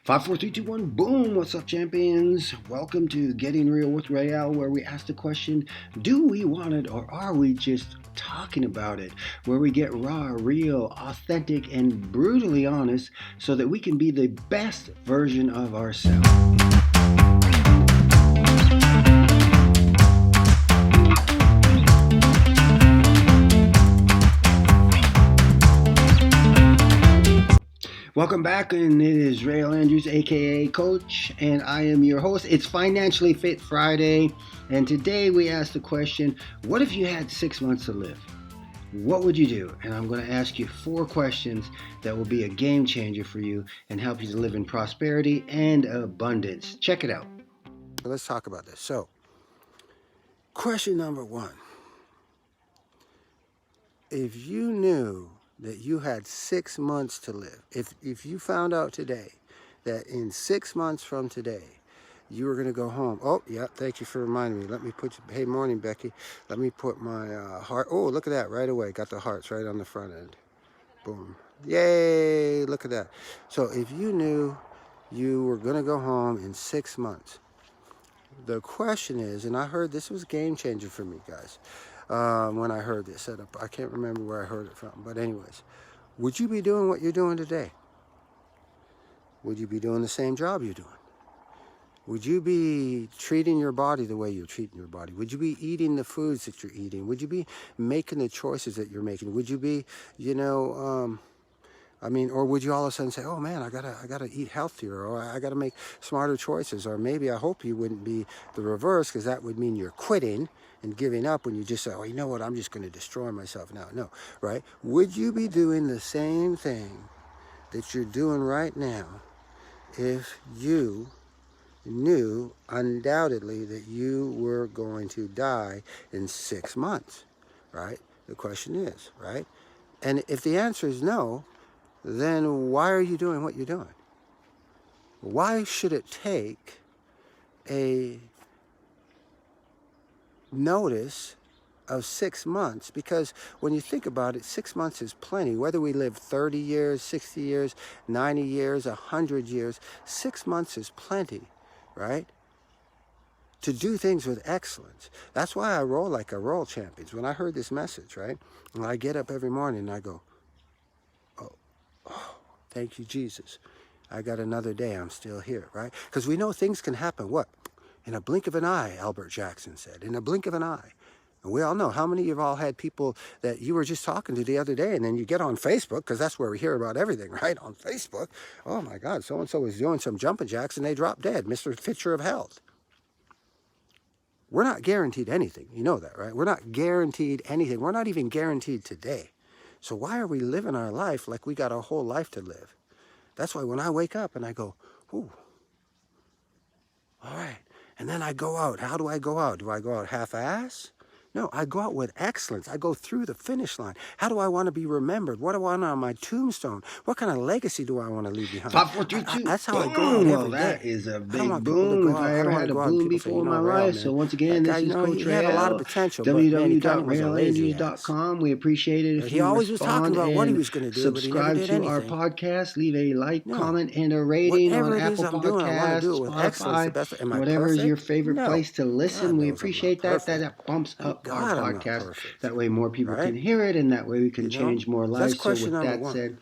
Five, four, three, two, one, boom! What's up, champions? Welcome to Getting Real with Réal, where we ask the question, do we want it or are we just talking about it? Where we get raw, real, authentic, and brutally honest so that we can be the best version of ourselves. Welcome back, and it is Réal Andrews, aka Coach, and I am your host. It's Financially Fit Friday, and today we ask the question, what if you had 6 months to live? What would you do? And I'm going to ask you 4 questions that will be a game changer for you and help you to live in prosperity and abundance. Check it out. Let's talk about this. So, question number 1. If you knew that you had 6 months to live, if you found out today that in 6 months from today you were going to go home. Oh, yeah, thank you for reminding me. Let me put, hey, morning, Becky. Let me put my heart. Oh, look at that, right away. Got the hearts right on the front end. Boom. Yay, look at that. So if you knew you were going to go home in 6 months, the question is, and I heard this was a game changer for me, guys, when I heard this. I can't remember where I heard it from, but anyways, would you be doing what you're doing today? Would you be doing the same job you're doing? Would you be treating your body the way you're treating your body? Would you be eating the foods that you're eating? Would you be making the choices that you're making? Would you be, or would you all of a sudden say, oh man, I gotta eat healthier, or I gotta make smarter choices, or maybe I hope you wouldn't be the reverse, because that would mean you're quitting and giving up when you just say, oh, you know what, I'm just gonna destroy myself now. No, right? Would you be doing the same thing that you're doing right now if you knew undoubtedly that you were going to die in 6 months, right? The question is, right? And if the answer is no, then why are you doing what you're doing? Why should it take a notice of 6 months? Because when you think about it, 6 months is plenty. Whether we live 30 years, 60 years, 90 years, 100 years, 6 months is plenty, right? To do things with excellence. That's why I roll like I roll, champions. When I heard this message, right? When I get up every morning and I go, oh, thank you, Jesus. I got another day. I'm still here, right? Because we know things can happen, what? In a blink of an eye, Albert Jackson said. In a blink of an eye. And we all know how many of you all had people that you were just talking to the other day, and then you get on Facebook, because that's where we hear about everything, right? On Facebook. Oh my God, so-and-so was doing some jumping jacks and they dropped dead. Mr. Picture of Health. We're not guaranteed anything. You know that, right? We're not guaranteed anything. We're not even guaranteed today. So why are we living our life like we got a whole life to live? That's why when I wake up and I go, ooh, all right. And then I go out. How do I go out? Do I go out half-ass? No, I go out with excellence. I go through the finish line. How do I want to be remembered? What do I want on my tombstone? What kind of legacy do I want to leave behind? 5, 4, 3, 2. That's how boom. I go out every Well, that day. is a I don't big want people to boom go if out. I I ever don't want had to a go out and boom people say, before in my Réal, life. man, So once again, that guy, this is Coach he had a lot of Réal, potential, but man, he kind of was a lazy ass. www.realandrews.com. We appreciate it if He you always was talking respond about what he and was going to do, but he never subscribe did to our anything. podcast. Leave a like, No. comment, and a rating on Whatever it is Apple I'm doing, I want to do Podcasts, it with excellence. The Spotify, best. Am I whatever is your perfect? favorite No. place to listen. God We knows I'm not appreciate that. perfect. That bumps Thank up our God I'm not podcast. perfect. That way more people Right? can hear it, and that way we can You know? change more So that's lives. So question with number that 1. said,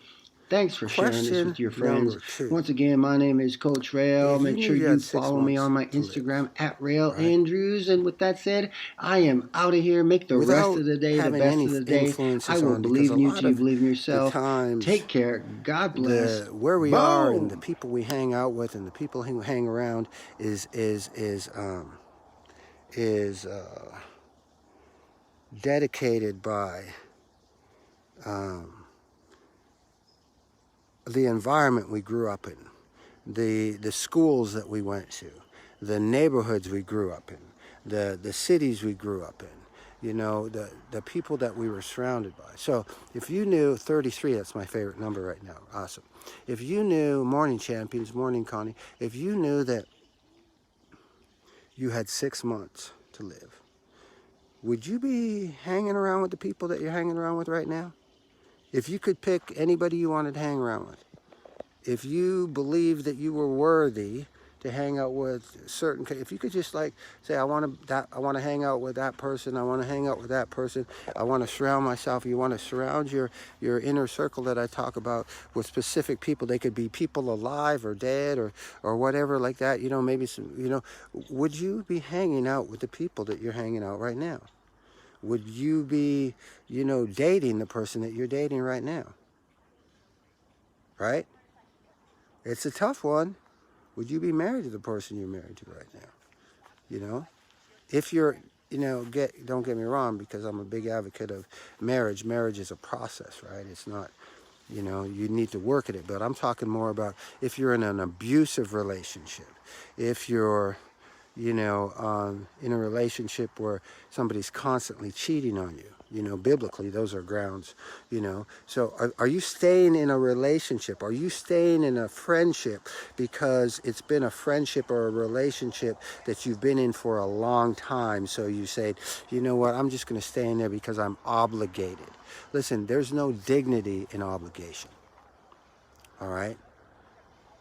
thanks for sharing this Question with your friends. number 2. Once again, my name is Coach Réal. If you Make knew sure you you had 6 follow me months on my to live, Instagram at Réal right? Andrews. And with that said, I am out of here. Make the rest Without of the day the having best any of the day. I influences will on, because believe a in you lot till you of believe in the yourself. times Take care. God bless. where we are and the Boom! people we hang out with and the people who hang around is dedicated by the environment we grew up in, the schools that we went to, the neighborhoods we grew up in, the cities we grew up in, the people that we were surrounded by. So if you knew, 33, that's my favorite number right now, awesome. If you knew, morning champions, morning Connie, if you knew that you had 6 months to live, would you be hanging around with the people that you're hanging around with right now? If you could pick anybody you wanted to hang around with, if you believe that you were worthy to hang out with certain, if you could just like say, I want to hang out with that person, I want to hang out with that person, I want to surround myself. You want to surround your inner circle that I talk about with specific people. They could be people alive or dead or whatever like that. Maybe some. Would you be hanging out with the people that you're hanging out right now? Would you be, dating the person that you're dating right now? Right? It's a tough one. Would you be married to the person you're married to right now? If you're, don't get me wrong, because I'm a big advocate of marriage. Marriage is a process, right? It's not, you need to work at it. But I'm talking more about if you're in an abusive relationship, if you're, in a relationship where somebody's constantly cheating on you. Biblically, those are grounds, So are you staying in a relationship? Are you staying in a friendship because it's been a friendship or a relationship that you've been in for a long time? So you say, you know what, I'm just going to stay in there because I'm obligated. Listen, there's no dignity in obligation. All right?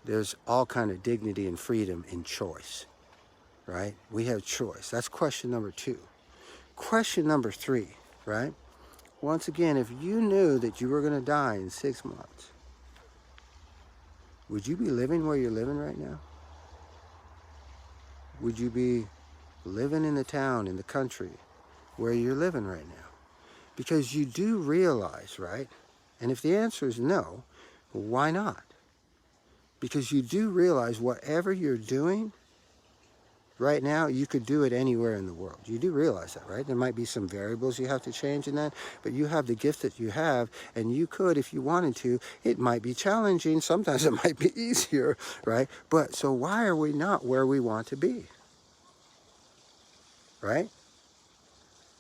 There's all kind of dignity and freedom in choice. Right? We have choice. That's question number 2. Question number 3, right? Once again, if you knew that you were going to die in 6 months, would you be living where you're living right now? Would you be living in the town, in the country, where you're living right now? Because you do realize, right? And if the answer is no, why not? Because you do realize whatever you're doing right now, you could do it anywhere in the world. You do realize that, right? There might be some variables you have to change in that, but you have the gift that you have, and you could, if you wanted to. It might be challenging. Sometimes it might be easier, right? But so why are we not where we want to be, right?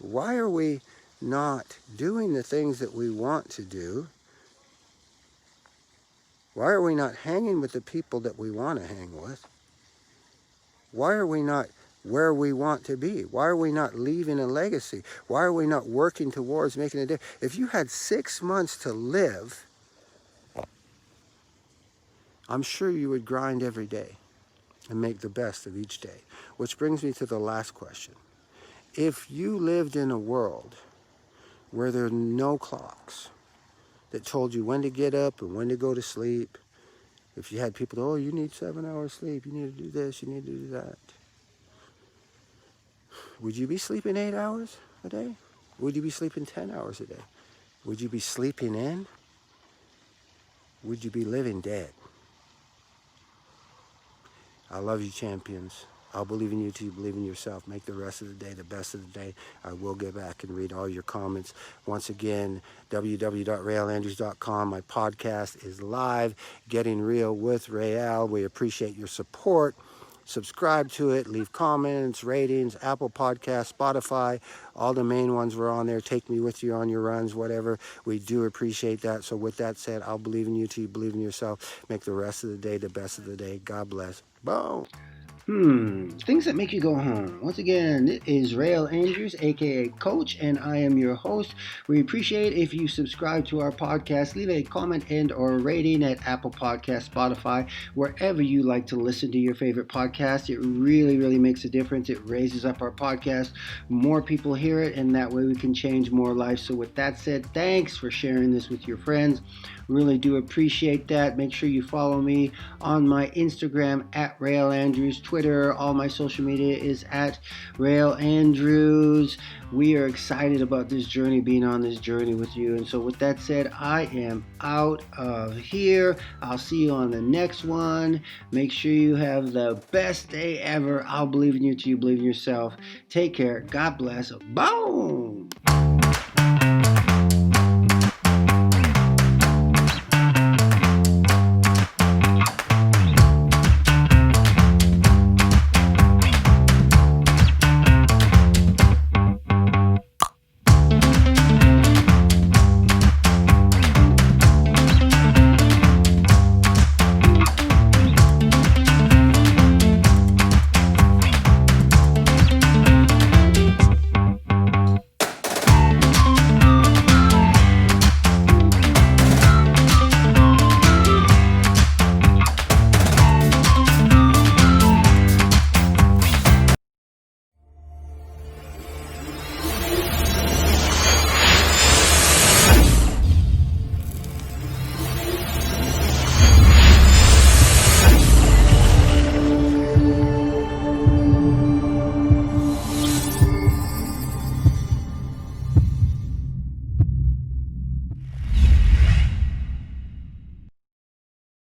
Why are we not doing the things that we want to do? Why are we not hanging with the people that we want to hang with? Why are we not where we want to be? Why are we not leaving a legacy? Why are we not working towards making a difference? If you had 6 months to live, I'm sure you would grind every day and make the best of each day. Which brings me to the last question. If you lived in a world where there are no clocks that told you when to get up and when to go to sleep, if you had people, oh, you need 7 hours sleep, you need to do this, you need to do that. Would you be sleeping 8 hours a day? Would you be sleeping 10 hours a day? Would you be sleeping in? Would you be living dead? I love you, champions. I'll believe in you till you believe in yourself. Make the rest of the day the best of the day. I will get back and read all your comments. Once again, www.realandrews.com. My podcast is live, Getting Real with Réal. We appreciate your support. Subscribe to it, leave comments, ratings, Apple Podcasts, Spotify, all the main ones were on there. Take me with you on your runs, whatever. We do appreciate that. So with that said, I'll believe in you till you believe in yourself. Make the rest of the day the best of the day. God bless. Boom. Things that make you go home. Once again, it is Réal Andrews, aka Coach, and I am your host. We appreciate if you subscribe to our podcast, leave a comment and or rating at Apple Podcasts, Spotify, wherever you like to listen to your favorite podcast. It really, really makes a difference. It raises up our podcast. More people hear it, and that way we can change more lives. So with that said, thanks for sharing this with your friends. Really do appreciate that. Make sure you follow me on my Instagram at Réal Andrews, Twitter, all my social media is at Réal Andrews. We are excited about this journey, being on this journey with you. And so with that said, I am out of here. I'll see you on the next one. Make sure you have the best day ever. I'll believe in you till you believe in yourself. Take care. God bless. Boom!